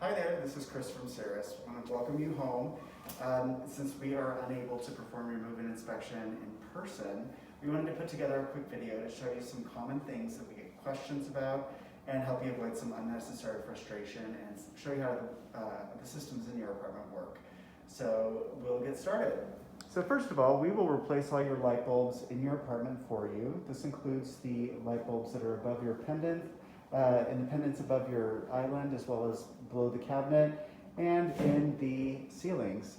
Hi there, this is Chris from Cirrus. I want to welcome you home. Since we are unable to perform your move-in inspection in person, we wanted to put together a quick video to show you some common things that we get questions about and help you avoid some unnecessary frustration and show you how the systems in your apartment work. So we'll get started. So first of all, we will replace all your light bulbs in your apartment for you. This includes the light bulbs that are above your pendant, in the pendants above your island, as well as below the cabinet and in the ceilings.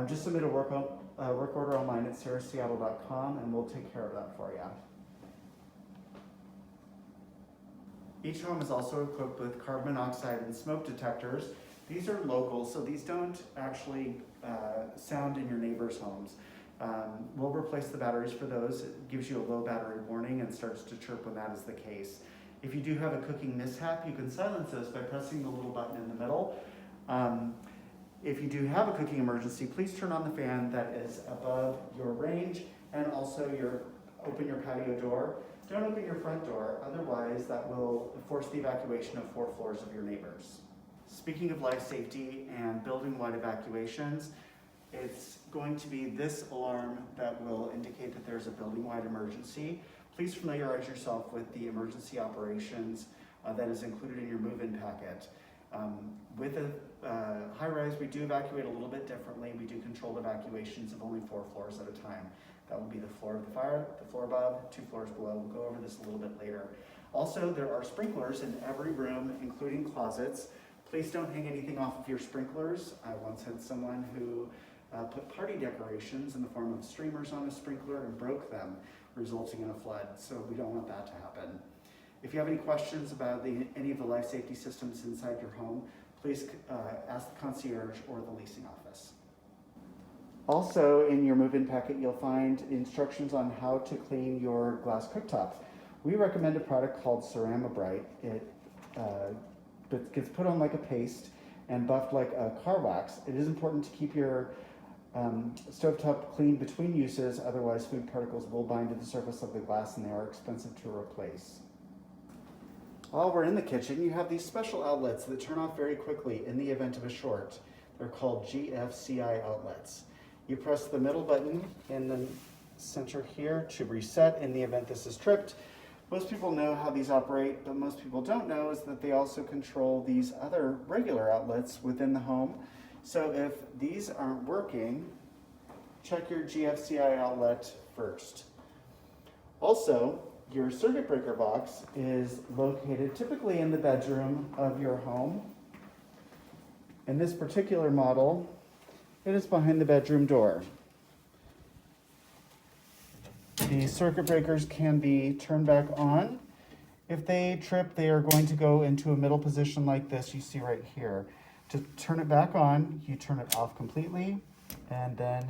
Just submit a work order online at cirrusseattle.com and we'll take care of that for you. Each home is also equipped with carbon monoxide and smoke detectors. These are local, so these don't actually sound in your neighbors' homes. We'll replace the batteries for those. It gives you a low battery warning and starts to chirp when that is the case. If you do have a cooking mishap, you can silence those by pressing the little button in the middle. If you do have a cooking emergency, please turn on the fan that is above your range and also open your patio door. Don't open your front door, otherwise that will force the evacuation of 4 floors of your neighbors. Speaking of life safety and building-wide evacuations, it's going to be this alarm that will indicate that there's a building-wide emergency. Please familiarize yourself with the emergency operations that is included in your move-in packet. With a high-rise, we do evacuate a little bit differently. We do controlled evacuations of only 4 floors at a time. That will be the floor of the fire, the floor above, 2 floors below. We'll go over this a little bit later. Also, there are sprinklers in every room, including closets. Please don't hang anything off of your sprinklers. I once had someone who put party decorations in the form of streamers on a sprinkler and broke them, resulting in a flood. So we don't want that to happen. If you have any questions about any of the life safety systems inside your home, please ask the concierge or the leasing office. Also, in your move-in packet, you'll find instructions on how to clean your glass cooktops. We recommend a product called Ceramibrite. It gets put on like a paste and buffed like a car wax. It is important to keep your stovetop clean between uses, otherwise food particles will bind to the surface of the glass and they are expensive to replace. While we're in the kitchen, you have these special outlets that turn off very quickly in the event of a short. They're called GFCI outlets. You press the middle button in the center here to reset in the event this is tripped. Most people know how these operate, but most people don't know is that they also control these other regular outlets within the home. So if these aren't working, check your GFCI outlet first. Also, your circuit breaker box is located typically in the bedroom of your home. In this particular model, it is behind the bedroom door. The circuit breakers can be turned back on. If they trip, they are going to go into a middle position like this you see right here. To turn it back on, you turn it off completely and then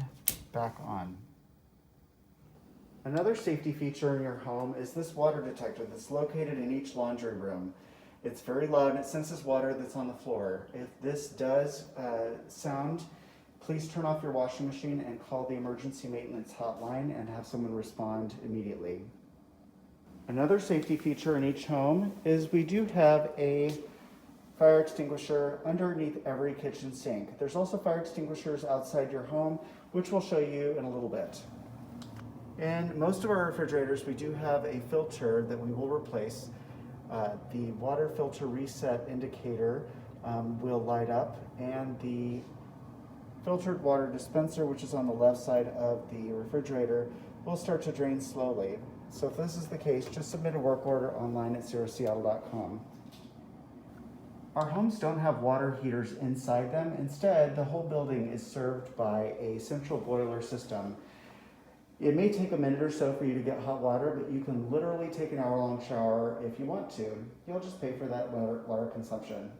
back on. Another safety feature in your home is this water detector that's located in each laundry room. It's very loud and it senses water that's on the floor. If this does sound, please turn off your washing machine and call the emergency maintenance hotline and have someone respond immediately. Another safety feature in each home is we do have a fire extinguisher underneath every kitchen sink. There's also fire extinguishers outside your home, which we'll show you in a little bit. In most of our refrigerators, we do have a filter that we will replace. The water filter reset indicator will light up, and the filtered water dispenser, which is on the left side of the refrigerator, will start to drain slowly. So if this is the case, just submit a work order online at cirrusseattle.com. Our homes don't have water heaters inside them. Instead, the whole building is served by a central boiler system. It may take a minute or so for you to get hot water, but you can literally take an hour-long shower if you want to. You'll just pay for that water consumption.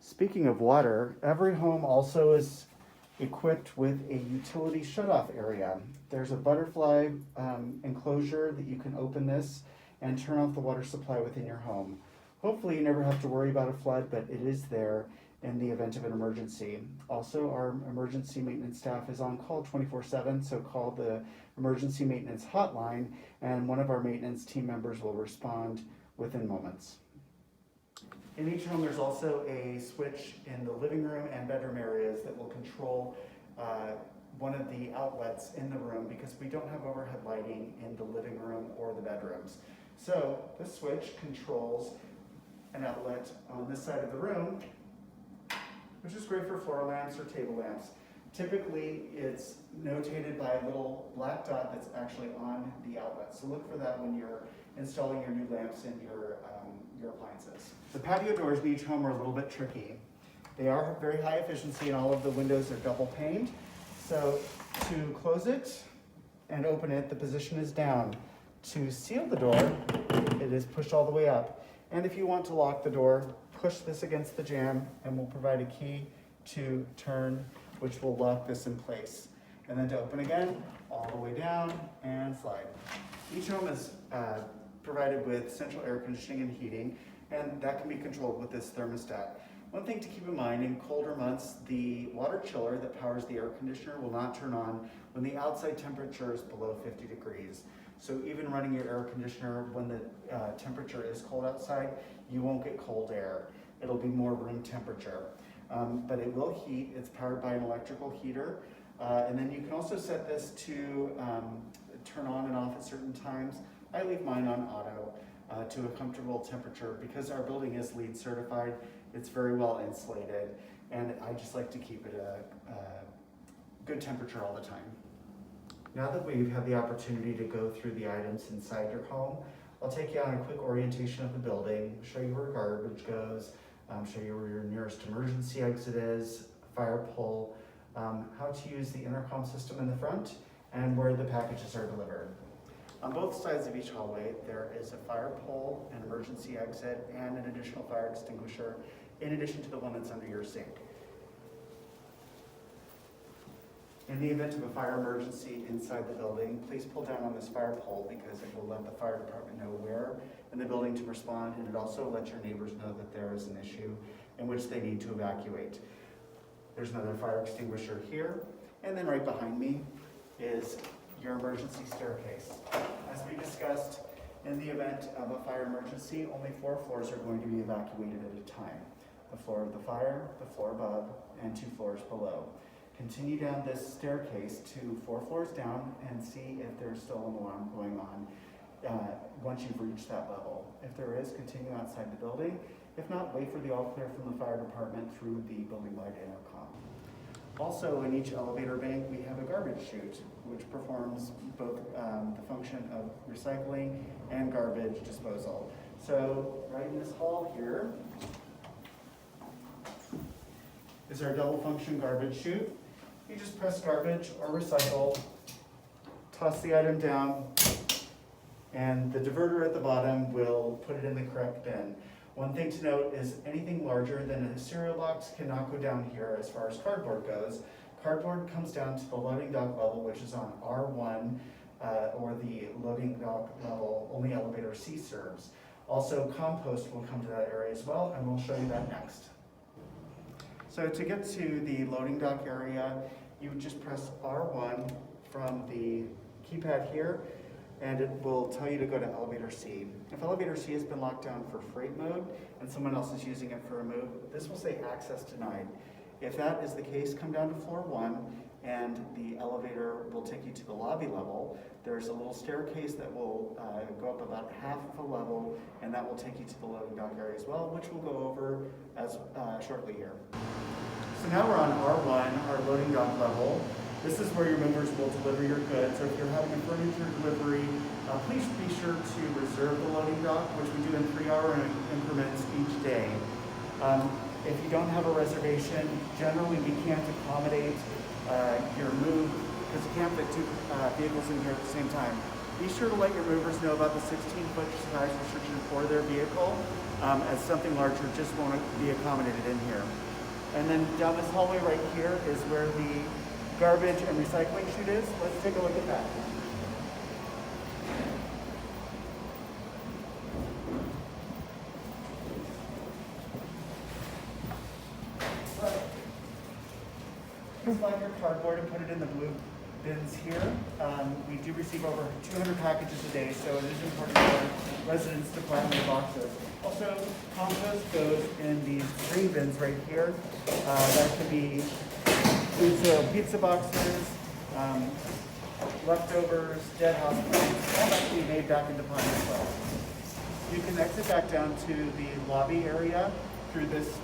Speaking of water, every home also is equipped with a utility shutoff area. There's a butterfly enclosure that you can open this and turn off the water supply within your home. Hopefully you never have to worry about a flood, but it is there in the event of an emergency. Also, our emergency maintenance staff is on call 24/7, so call the emergency maintenance hotline and one of our maintenance team members will respond within moments. In each home, there's also a switch in the living room and bedroom areas that will control one of the outlets in the room because we don't have overhead lighting in the living room or the bedrooms. So this switch controls an outlet on this side of the room, which is great for floor lamps or table lamps. Typically, it's notated by a little black dot that's actually on the outlet. So look for that when you're installing your new lamps in your appliances. The patio doors in each home are a little bit tricky. They are very high efficiency and all of the windows are double paned. So to close it and open it, the position is down. To seal the door, it is pushed all the way up. And if you want to lock the door, push this against the jamb and we'll provide a key to turn, which will lock this in place. And then to open again, all the way down and slide. Each home is provided with central air conditioning and heating, and that can be controlled with this thermostat. One thing to keep in mind, in colder months, the water chiller that powers the air conditioner will not turn on when the outside temperature is below 50 degrees. So even running your air conditioner when the temperature is cold outside, you won't get cold air. It'll be more room temperature. But it will heat. It's powered by an electrical heater. And then you can also set this to turn on and off at certain times. I leave mine on auto to a comfortable temperature because our building is LEED certified. It's very well insulated, and I just like to keep it a good temperature all the time. Now that we've had the opportunity to go through the items inside your home, I'll take you on a quick orientation of the building, show you where garbage goes, show you where your nearest emergency exit is, fire pole, how to use the intercom system in the front, and where the packages are delivered. On both sides of each hallway, there is a fire pole, an emergency exit, and an additional fire extinguisher, in addition to the one that's under your sink. In the event of a fire emergency inside the building, please pull down on this fire pole because it will let the fire department know where in the building to respond, and it also lets your neighbors know that there is an issue in which they need to evacuate. There's another fire extinguisher here, and then right behind me is your emergency staircase. As we discussed, in the event of a fire emergency, only 4 floors are going to be evacuated at a time. The floor of the fire, the floor above, and 2 floors below. Continue down this staircase to 4 floors down and see if there's still an alarm going on once you've reached that level. If there is, continue outside the building. If not, wait for the all clear from the fire department through the building-wide intercom. Also, in each elevator bank, we have a garbage chute, which performs both the function of recycling and garbage disposal. So, right in this hall here is our double function garbage chute. You just press garbage or recycle, toss the item down, and the diverter at the bottom will put it in the correct bin. One thing to note is anything larger than a cereal box cannot go down here as far as cardboard goes. Cardboard comes down to the loading dock level, which is on R1, or the loading dock level only elevator C serves. Also, compost will come to that area as well, and we'll show you that next. So to get to the loading dock area, you would just press R1 from the keypad here, and it will tell you to go to elevator C. If elevator C has been locked down for freight mode and someone else is using it for a move, this will say access denied. If that is the case, come down to floor 1 and the elevator will take you to the lobby level. There's a little staircase that will go up about half of a level, and that will take you to the loading dock area as well, which we'll go over as shortly here. So now we're on R1, our loading dock level. This is where your movers will deliver your goods. So if you're having a furniture delivery, please be sure to reserve the loading dock, which we do in 3-hour increments each day. If you don't have a reservation, generally we can't accommodate your move because you can't fit 2 vehicles in here at the same time. Be sure to let your movers know about the 16-foot size restriction for their vehicle, as something larger just won't be accommodated in here. And then down this hallway right here is where the garbage and recycling chute is. Let's take a look at that. Slide your cardboard and put it in the blue bins here. We do receive over 200 packages a day, so it is important for residents to plan their boxes. Also, compost goes in these green bins right here. That could be food soil pizza boxes, leftovers, dead house plants, all that can be made back into pine as well. You can exit back down to the lobby area through this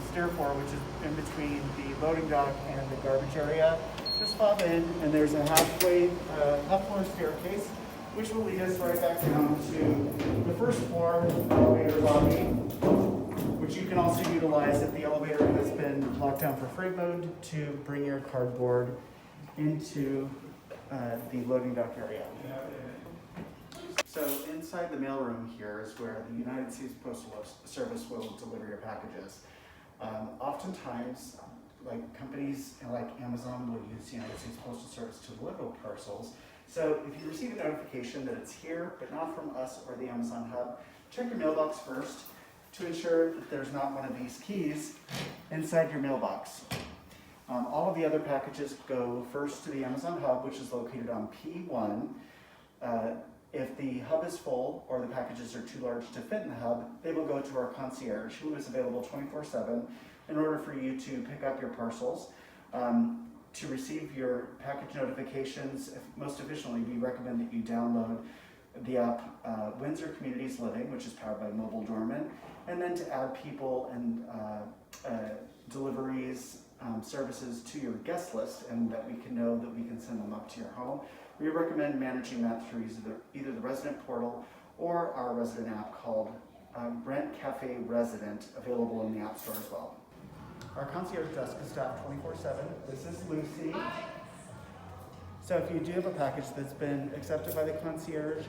stair floor, which is in between the loading dock and the garbage area. Just fob in, and there's a half-floor staircase, which will lead us right back down to the first floor elevator lobby, which you can also utilize if the elevator has been locked down for freight mode to bring your cardboard into the loading dock area. So inside the mailroom here is where the United States Postal Service will deliver your packages. Oftentimes, like companies like Amazon will use the United States Postal Service to deliver parcels. So if you receive a notification that it's here, but not from us or the Amazon hub, check your mailbox first to ensure that there's not one of these keys inside your mailbox. All of the other packages go first to the Amazon hub, which is located on P1. If the hub is full or the packages are too large to fit in the hub, they will go to our concierge, who is available 24/7 in order for you to pick up your parcels. To receive your package notifications, most efficiently, we recommend that you download the app Windsor Communities Living, which is powered by Mobile Doorman, and then to add people and deliveries, services to your guest list, and that we can know that we can send them up to your home. We recommend managing that through either the resident portal or our resident app called Rent Cafe Resident, available in the App Store as well. Our concierge desk is staffed 24/7. This is Lucy. So if you do have a package that's been accepted by the concierge,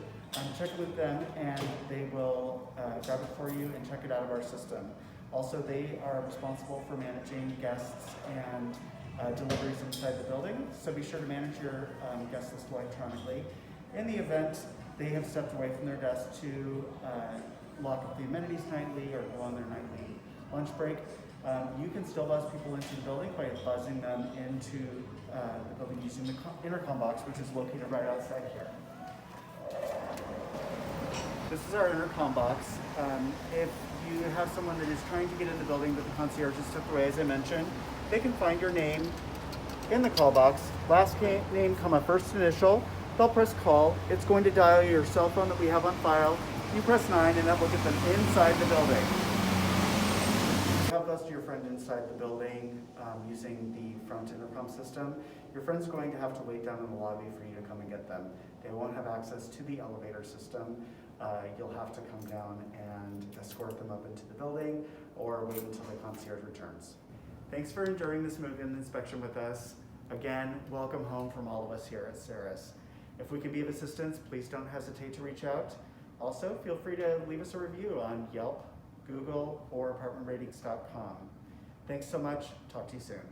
check with them and they will grab it for you and check it out of our system. Also, they are responsible for managing guests and deliveries inside the building, so be sure to manage your guest list electronically. In the event they have stepped away from their desk to lock up the amenities nightly or go on their nightly lunch break, you can still buzz people into the building by buzzing them into the building using the intercom box, which is located right outside here. This is our intercom box. If you have someone that is trying to get in the building but the concierge has stepped away, as I mentioned, they can find your name in the call box. Last name, comma, first initial. They'll press call. It's going to dial your cell phone that we have on file. You press 9 and that will get them inside the building. Have buzzed your friend inside the building using the front intercom system. Your friend's going to have to wait down in the lobby for you to come and get them. They won't have access to the elevator system. You'll have to come down and escort them up into the building or wait until the concierge returns. Thanks for enduring this move-in inspection with us. Again, welcome home from all of us here at Cirrus. If we can be of assistance, please don't hesitate to reach out. Also, feel free to leave us a review on Yelp, Google, or apartmentratings.com. Thanks so much. Talk to you soon.